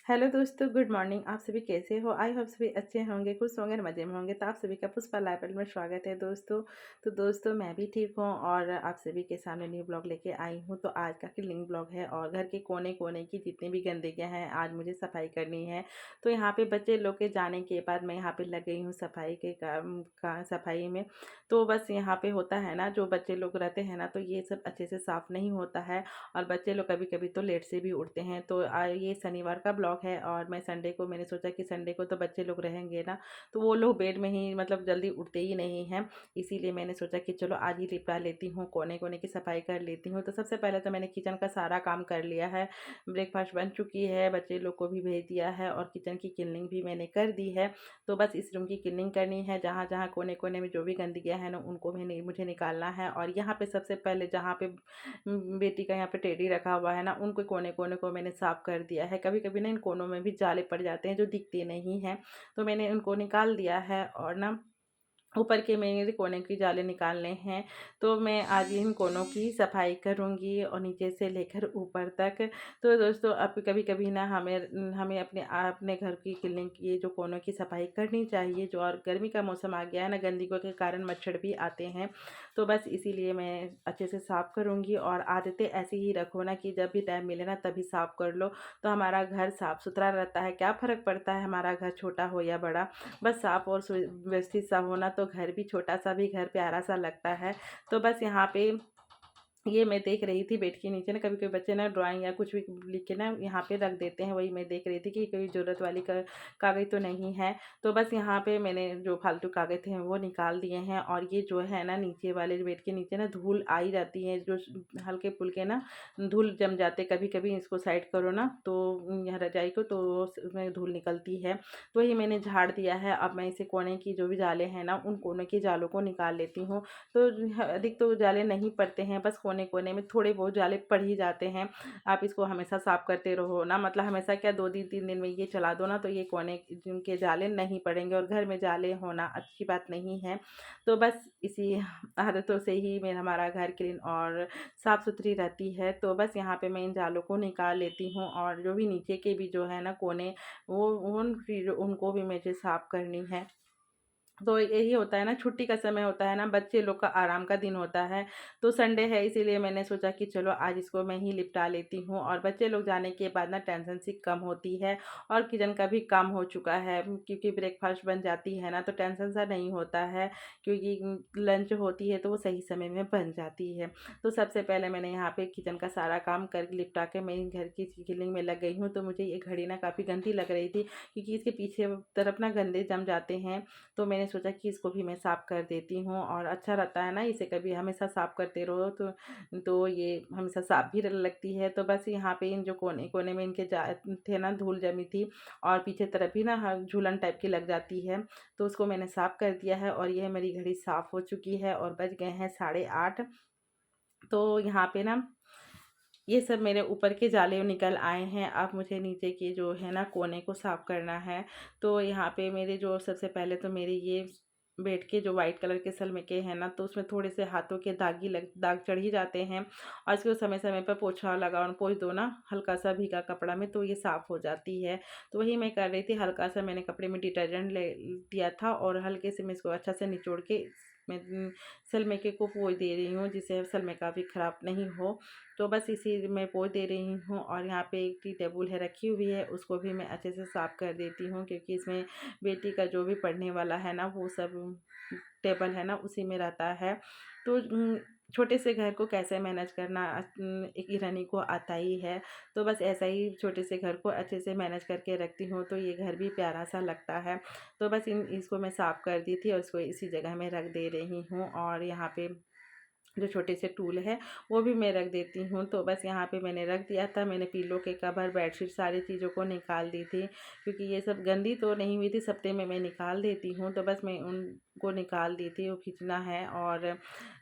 Hello दोस्तों, good morning. आप सभी कैसे हो? आई होप सभी अच्छे होंगे, खुश होंगे और मज़े में होंगे। तो आप सभी का पुष्पा लाइफस्टाइल में स्वागत है दोस्तों। तो दोस्तों, मैं भी ठीक हूँ और आप सभी के सामने न्यू ब्लॉग लेके आई हूँ। तो आज का क्लीनिंग ब्लॉग है और घर के कोने कोने की जितनी भी गंदगियाँ हैं आज मुझे सफाई करनी है। तो यहाँ पे बच्चे लोग के जाने के बाद मैं यहाँ पे लग गई हूँ सफाई के काम का सफाई में। तो बस यहाँ पे होता है ना, जो बच्चे लोग रहते हैं ना, तो ये सब अच्छे से साफ़ नहीं होता है और बच्चे लोग कभी कभी तो लेट से भी उठते हैं। तो ये शनिवार का ब्लॉग है और मैं संडे को मैंने सोचा कि संडे को तो बच्चे लोग रहेंगे ना, तो वो लोग बेड में ही मतलब जल्दी उठते ही नहीं हैं। इसीलिए मैंने सोचा कि चलो आज ही निपटा लेती हूँ, कोने कोने की सफाई कर लेती हूँ। तो सबसे पहले तो मैंने किचन का सारा काम कर लिया है। ब्रेकफास्ट बन चुकी है, बच्चे लोग को भी भेज दिया है और किचन की क्लीनिंग भी मैंने कर दी है। तो बस इस रूम की क्लीनिंग करनी है, जहाँ जहाँ कोने कोने में जो भी गंदगियाँ हैं ना उनको भी मुझे निकालना है। और यहाँ पे सबसे पहले जहाँ पे बेटी का यहाँ पे टेडी रखा हुआ है ना, उनको कोने कोने को मैंने साफ कर दिया है। कभी कभी ना इन कोनों में भी जाले पड़ जाते हैं जो दिखते नहीं हैं, तो मैंने उनको निकाल दिया है। और ना ऊपर के मेरे कोने की जाले निकालने हैं, तो मैं आज इन कोनों की सफाई करूंगी और नीचे से लेकर ऊपर तक। तो दोस्तों, अब कभी कभी ना हमें हमें अपने अपने घर की क्लीनिंग की जो कोनों की सफाई करनी चाहिए। जो और गर्मी का मौसम आ गया है ना, गंदगी के कारण मच्छर भी आते हैं। तो बस इसीलिए मैं अच्छे से साफ़ करूंगी। और आदतें ऐसी ही रखो ना कि जब भी टाइम मिले ना तभी साफ़ कर लो, तो हमारा घर साफ़ सुथरा रहता है। क्या फ़र्क पड़ता है हमारा घर छोटा हो या बड़ा, बस साफ़ और व्यवस्थित सा होना, तो घर भी छोटा सा भी घर प्यारा सा लगता है। तो बस यहाँ पे ये मैं देख रही थी बेड के नीचे ना, कभी कभी बच्चे ना ड्राइंग या कुछ भी लिख के ना यहाँ पे रख देते हैं। वही मैं देख रही थी कि कोई ज़रूरत वाली कागज़ तो नहीं है। तो बस यहाँ पे मैंने जो फालतू कागज़ थे वो निकाल दिए हैं। और ये जो है ना, नीचे वाले बेड के नीचे ना धूल आई जाती है, जो हल्के फुल्के ना धूल जम जाते। कभी कभी इसको साइड करो ना तो यहाँ रजाई को, तो उसमें धूल निकलती है। तो वही मैंने झाड़ दिया है। अब मैं इसे कोने की जो भी जाले हैं ना, उन कोने के जालों को निकाल लेती हूँ। तो अधिक तो उजाले नहीं पड़ते हैं, बस कोने कोने में थोड़े बहुत जाले पड़ ही जाते हैं। आप इसको हमेशा साफ करते रहो ना, मतलब हमेशा क्या, 2 दिन 3 दिन में ये चला दो ना, तो ये कोने के जाले नहीं पड़ेंगे और घर में जाले होना अच्छी बात नहीं है। तो बस इसी आदतों से ही मेरा हमारा घर क्लीन और साफ़ सुथरी रहती है। तो बस यहाँ पे मैं इन जालों को निकाल लेती हूँ और जो भी नीचे के भी जो है ना कोने, वो उनको भी मुझे साफ़ करनी है। तो यही होता है ना, छुट्टी का समय होता है ना, बच्चे लोग का आराम का दिन होता है। तो संडे है, इसीलिए मैंने सोचा कि चलो आज इसको मैं ही निपटा लेती हूँ। और बच्चे लोग जाने के बाद ना टेंशन सी कम होती है और किचन का भी काम हो चुका है, क्योंकि ब्रेकफास्ट बन जाती है ना, तो टेंशन सा नहीं होता है। क्योंकि लंच होती है तो वो सही समय में बन जाती है। तो सबसे पहले मैंने यहाँ पे किचन का सारा काम कर निपटा के मैं घर की क्लीनिंग में लग गई हूँ। तो मुझे ये घड़ी ना काफ़ी गंदी लग रही थी, क्योंकि इसके पीछे तरफ ना गंदे जम जाते हैं। तो मैंने सोचा कि इसको भी मैं साफ़ कर देती हूँ और अच्छा रहता है ना, इसे कभी हमेशा साफ़ करते रहो तो ये हमेशा साफ़ भी लगती है। तो बस यहाँ पे इन जो कोने कोने में इनके जा थे ना, धूल जमी थी और पीछे तरफ भी ना झूलन टाइप की लग जाती है, तो उसको मैंने साफ़ कर दिया है। और यह मेरी घड़ी साफ़ हो चुकी है और बज गए हैं 8:30। तो यहाँ पे ना ये सब मेरे ऊपर के जाले निकल आए हैं। अब मुझे नीचे के जो है ना कोने को साफ़ करना है। तो यहाँ पे मेरे जो सबसे पहले तो मेरे ये बेड के जो वाइट कलर के सलमेके हैं ना, तो उसमें थोड़े से हाथों के दाग चढ़ ही जाते हैं। और इसको समय समय पर पोछा लगाओ, पोंछ दो ना हल्का सा भीगा कपड़ा में, तो ये साफ़ हो जाती है। तो वही मैं कर रही थी, हल्का सा मैंने कपड़े में डिटर्जेंट ले दिया था और हल्के से मैं इसको अच्छा से निचोड़ के मैं सलमेके को पोंछ दे रही हूँ, जिससे सलमेका भी ख़राब नहीं हो। तो बस इसी में पोंछ दे रही हूँ। और यहाँ पे एक टी टेबल है रखी हुई है, उसको भी मैं अच्छे से साफ़ कर देती हूँ, क्योंकि इसमें बेटी का जो भी पढ़ने वाला है ना, वो सब टेबल है ना उसी में रहता है। तो छोटे से घर को कैसे मैनेज करना एक ईरानी को आता ही है। तो बस ऐसा ही छोटे से घर को अच्छे से मैनेज करके रखती हूँ, तो ये घर भी प्यारा सा लगता है। तो बस इसको मैं साफ़ कर दी थी और इसको इसी जगह में रख दे रही हूँ। और यहाँ पे जो छोटे से टूल है वो भी मैं रख देती हूँ। तो बस यहाँ पे मैंने रख दिया था। मैंने पिलो के कवर, बेडशीट सारी चीज़ों को निकाल दी थी, क्योंकि ये सब गंदी तो नहीं हुई थी, सप्ते में मैं निकाल देती हूँ। तो बस मैं उनको निकाल दी थी, वो खींचना है। और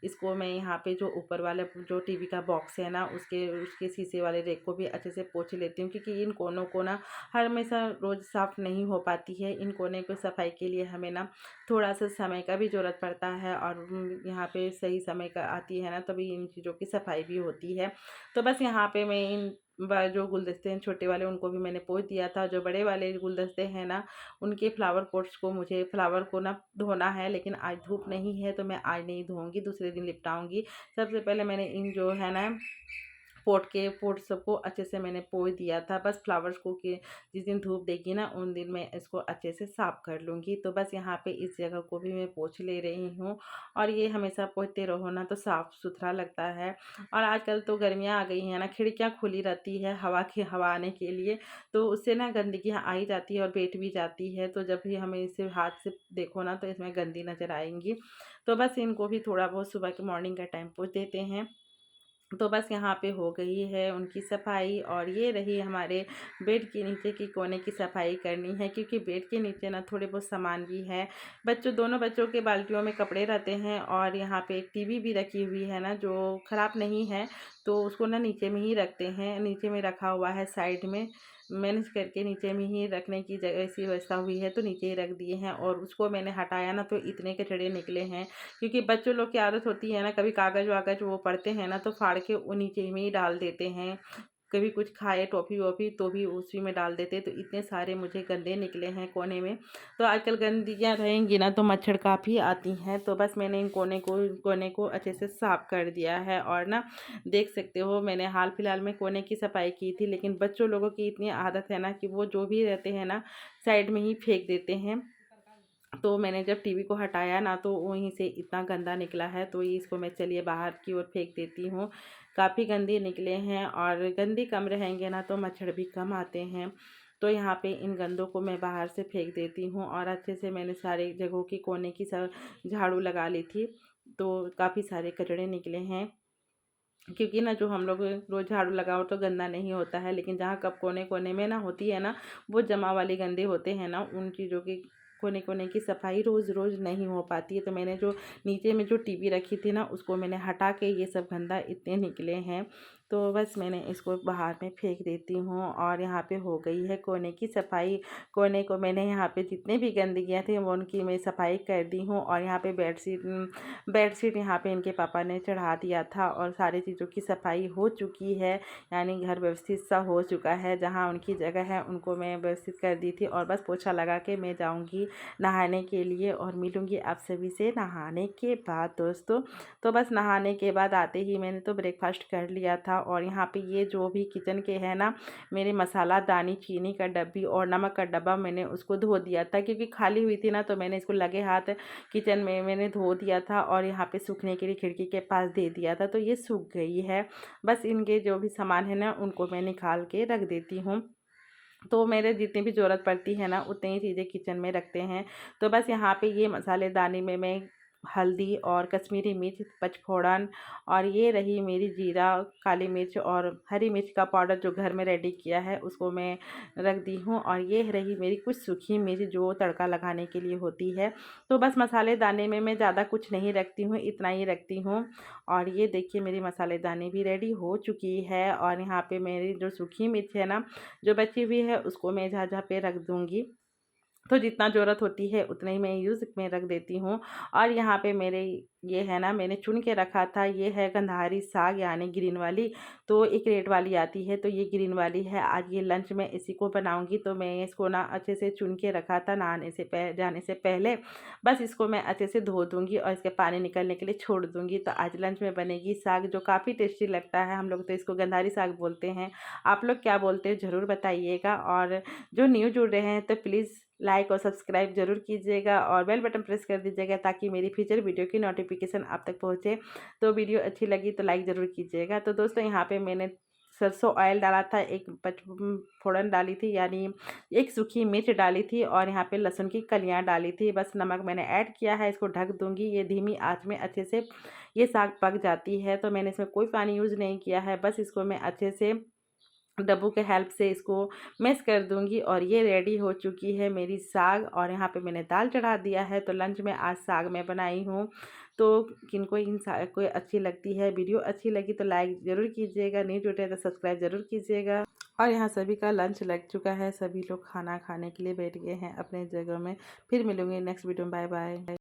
इसको मैं यहाँ पे जो ऊपर वाला जो टीवी का बॉक्स है ना, उसके उसके शीशे वाले रैक को भी अच्छे से पोंछ लेती हूँ, क्योंकि इन कोनों को ना हर हमेशा रोज़ साफ़ नहीं हो पाती है। इन कोने को सफाई के लिए हमें ना थोड़ा सा समय का भी ज़रूरत पड़ता है। और यहाँ पे सही समय का आती है ना, तभी इन चीज़ों की सफाई भी होती है। तो बस यहाँ पे मैं इन जो गुलदस्ते हैं छोटे वाले उनको भी मैंने पोंछ दिया था। जो बड़े वाले गुलदस्ते हैं ना, उनके फ्लावर पॉट्स को मुझे फ्लावर को ना धोना है, लेकिन आज धूप नहीं है तो मैं आज नहीं धोऊँगी, दूसरे दिन निपटाऊँगी। सबसे पहले मैंने इन जो है ना पोट सबको अच्छे से मैंने पोंछ दिया था। बस फ्लावर्स को कि जिस दिन धूप देगी ना उन दिन मैं इसको अच्छे से साफ कर लूँगी। तो बस यहाँ पे इस जगह को भी मैं पोंछ ले रही हूँ, और ये हमेशा पोंछते रहो ना तो साफ सुथरा लगता है। और आजकल तो गर्मियाँ आ गई हैं ना, खिड़कियाँ खुली रहती है हवा आने के लिए, तो उससे ना गंदगियाँ आ ही जाती है और बैठ भी जाती है। तो जब भी हमें इसे हाथ से देखो ना तो इसमें गंदी नज़र आएँगी। तो बस इनको भी थोड़ा बहुत सुबह के मॉर्निंग का टाइम पोंछ देते हैं। तो बस यहाँ पे हो गई है उनकी सफाई, और ये रही हमारे बेड के नीचे की कोने की सफाई करनी है, क्योंकि बेड के नीचे ना थोड़े बहुत सामान भी है। दोनों बच्चों के बाल्टियों में कपड़े रहते हैं, और यहाँ पे एक टीवी भी रखी हुई है ना जो ख़राब नहीं है, तो उसको ना नीचे में ही रखते हैं। नीचे में रखा हुआ है, साइड में मैनेज करके नीचे में ही रखने की जगह ऐसी व्यवस्था हुई है, तो नीचे ही रख दिए हैं। और उसको मैंने हटाया ना तो इतने कचड़े निकले हैं, क्योंकि बच्चों लोग की आदत होती है ना, कभी कागज़ वागज़ वो पढ़ते हैं ना तो फाड़ के वो नीचे में ही डाल देते हैं। कभी कुछ खाए टॉफ़ी वॉफ़ी तो भी उसी में डाल देते हैं, तो इतने सारे मुझे गंदे निकले हैं कोने में। तो आजकल गंदगियाँ रहेंगी ना तो मच्छर काफ़ी आती हैं, तो बस मैंने इन कोने को अच्छे से साफ़ कर दिया है। और ना देख सकते हो मैंने हाल फिलहाल में कोने की सफाई की थी, लेकिन बच्चों लोगों की इतनी आदत है ना कि वो जो भी रहते हैं ना साइड में ही फेंक देते हैं। तो मैंने जब टीवी को हटाया ना तो वहीं से इतना गंदा निकला है, तो इसको मैं चलिए बाहर की ओर फेंक देती हूँ। काफ़ी गंदे निकले हैं, और गंदे कम रहेंगे ना तो मच्छर भी कम आते हैं। तो यहाँ पे इन गंदों को मैं बाहर से फेंक देती हूँ, और अच्छे से मैंने सारे जगहों की कोने की सब झाड़ू लगा ली थी, तो काफ़ी सारे कचड़े निकले हैं। क्योंकि ना जो हम लोग रोज़ झाड़ू लगाओ तो गंदा नहीं होता है, लेकिन जहाँ कप कोने कोने में ना होती है ना, वो जमा वाले गंदे होते हैं ना, उन चीज़ों की कोने कोने की सफाई रोज़ रोज़ नहीं हो पाती है। तो मैंने जो नीचे में जो टीवी रखी थी ना उसको मैंने हटा के ये सब गंदा इतने निकले हैं, तो बस मैंने इसको बाहर में फेंक देती हूँ। और यहाँ पे हो गई है कोने की सफाई। कोने को मैंने यहाँ पे जितने भी गंदगियाँ थी वो उनकी मैं सफाई कर दी हूँ। और यहाँ पे बेडशीट यहाँ पे इनके पापा ने चढ़ा दिया था, और सारी चीज़ों की सफाई हो चुकी है, यानी घर व्यवस्थित सा हो चुका है। जहाँ उनकी जगह है उनको मैं व्यवस्थित कर दी थी, और बस पोछा लगा के मैं जाऊँगी नहाने के लिए, और मिलूँगी आप सभी से नहाने के बाद दोस्तों। तो बस नहाने के बाद आते ही मैंने तो ब्रेकफास्ट कर लिया था। और यहाँ पे ये जो भी किचन के है ना मेरे मसाला दानी, चीनी का डब्बी और नमक का डब्बा, मैंने उसको धो दिया था, क्योंकि खाली हुई थी ना तो मैंने इसको लगे हाथ किचन में मैंने धो दिया था, और यहाँ पे सूखने के लिए खिड़की के पास दे दिया था, तो ये सूख गई है। बस इनके जो भी सामान है ना उनको मैं निकाल के रख देती हूँ। तो मेरे जितनी भी ज़रूरत पड़ती है ना उतनी ही चीज़ें किचन में रखते हैं। तो बस यहाँ पे ये मसालेदानी में मैं हल्दी और कश्मीरी मिर्च, पचफोड़न, और ये रही मेरी जीरा, काली मिर्च और हरी मिर्च का पाउडर जो घर में रेडी किया है उसको मैं रख दी हूँ। और ये रही मेरी कुछ सूखी मिर्च जो तड़का लगाने के लिए होती है। तो बस मसालेदानी में मैं ज़्यादा कुछ नहीं रखती हूँ, इतना ही रखती हूँ। और ये देखिए मेरी मसालेदानी भी रेडी हो चुकी है। और यहाँ पे मेरी जो सूखी मिर्च है ना जो बची हुई है उसको मैं जहाँ-जहाँ पे रख दूँगी, तो जितना ज़रूरत होती है उतना ही मैं यूज़ में रख देती हूँ। और यहाँ पे मेरे ये है ना मैंने चुन के रखा था, ये है गंधारी साग यानी ग्रीन वाली, तो एक रेड वाली आती है, तो ये ग्रीन वाली है। आज ये लंच में इसी को बनाऊँगी, तो मैं इसको ना अच्छे से चुन के रखा था नहाने से जाने से पहले। बस इसको मैं अच्छे से धो दूँगी और इसके पानी निकलने के लिए छोड़ दूँगी। तो आज लंच में बनेगी साग, जो काफ़ी टेस्टी लगता है। हम लोग तो इसको गंधारी साग बोलते हैं, आप लोग क्या बोलते हो ज़रूर बताइएगा। और जो न्यू जुड़ रहे हैं तो प्लीज़ लाइक और सब्सक्राइब ज़रूर कीजिएगा, और बेल बटन प्रेस कर दीजिएगा ताकि मेरी फ्यूचर वीडियो की नोटिफिकेशन आप तक पहुँचे। तो वीडियो अच्छी लगी तो लाइक ज़रूर कीजिएगा। तो दोस्तों यहाँ पे मैंने सरसों ऑयल डाला था, एक पचफोड़न डाली थी यानी एक सूखी मिर्च डाली थी, और यहाँ पे लहसुन की कलियाँ डाली थी। बस नमक मैंने ऐड किया है, इसको ढक दूँगी। ये धीमी आँच में अच्छे से ये साग पक जाती है। तो मैंने इसमें कोई पानी यूज़ नहीं किया है, बस इसको मैं अच्छे से डब्बू के हेल्प से इसको मैश कर दूंगी। और ये रेडी हो चुकी है मेरी साग। और यहाँ पे मैंने दाल चढ़ा दिया है। तो लंच में आज साग मैं बनाई हूँ। तो किनको इन साग को अच्छी लगती है, वीडियो अच्छी लगी तो लाइक ज़रूर कीजिएगा, नहीं जुटे तो सब्सक्राइब ज़रूर कीजिएगा। और यहाँ सभी का लंच लग चुका है, सभी लोग खाना खाने के लिए बैठ गए हैं अपने जगह में। फिर मिलूंगी नेक्स्ट वीडियो में, बाय बाय।